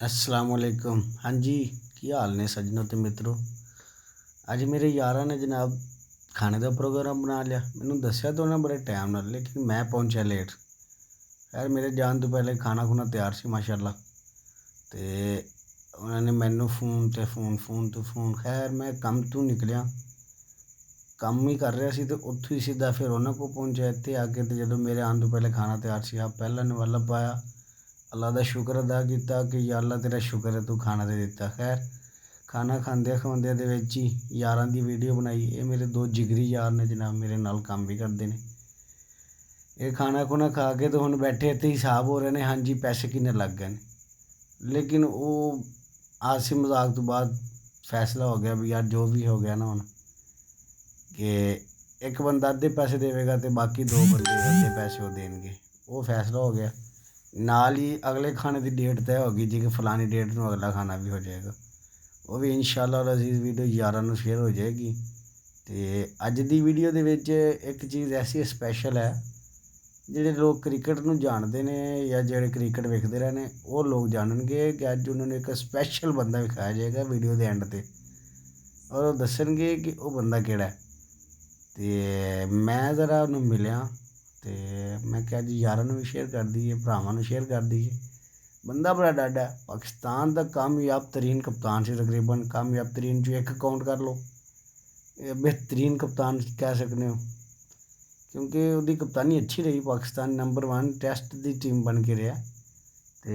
असलामुअलैकुम। हाँ जी, की हाल ने सज्जनों ते मित्रों। अज मेरे यारां ने जनाब खाने का प्रोग्राम बना लिया। मैनू दस्या तो उन्हें बड़े टाइम नाल, लेकिन मैं पहुंचा लेट। खैर मेरे जान तो पहले खाना खुना तैयार सी माशाल्लाह। ते उन्होंने मैनू फोन। खैर मैं कम तो निकलिया, काम ही कर रहा सी, तो उत्थों ही सीधा फिर उन्होंने को पहुंचा। इत्थे आके तो जो मेरे आने तो पहले खाना तैयार सी, पहला निवाला पाया, अल्लाह का शुक्र अदा किया कि या अल्लाह तेरा शुक्र है तू खाना दे दिता। खैर खाना खांदे खुआंदे दे विच ही यारां दी वीडियो बनाई। ये मेरे दो जिगरी यार ने जनाब, मेरे नाल काम भी करते हैं। ये खाना खुना खा के तो हुण बैठे इत्थे हिसाब हो रहे हैं, हाँ जी पैसे किन्ने लग गए। लेकिन वो हासी मजाक तो बाद फैसला हो गया भी यार जो भी हो गया ना हुण, कि एक बंदा अद्धे पैसे देवेगा तो बाकी दो बंदे अद्धे पैसे वो देंगे। वो फैसला हो गया। नाल ही अगले खाने की डेट तय होगी जी कि फलानी डेट में अगला खाना भी हो जाएगा। वो भी इंशाअल्लाह अजीज़ वीडियो यारां नूं शेयर हो जाएगी। तो अज की वीडियो के विच एक चीज़ ऐसी स्पैशल है, जिहड़े लोग क्रिकेट नूं जानते हैं या जिहड़े क्रिकेट वेखते रहे ने वो लोग जानणगे कि अज उन्होंने एक स्पैशल बंदा विखाया जाएगा वीडियो के एंड ते, और वो दस्सणगे कि वो बंदा किहड़ा है। तो मैं ज़रा उन्होंने मिलिया, तो मैं क्या जी यारां नूं भी शेयर कर दईए, भरावां नूं शेयर कर दईए। बंदा बड़ा डाडा है, पाकिस्तान का कामयाब तरीन कप्तान से, तकरीबन कामयाब तरीन जो एक काउंट कर लो, बेहतरीन कप्तान कह सकते हो, क्योंकि उसकी कप्तानी अच्छी रही। पाकिस्तान नंबर 1 टैस्ट की टीम बन के रहा। तो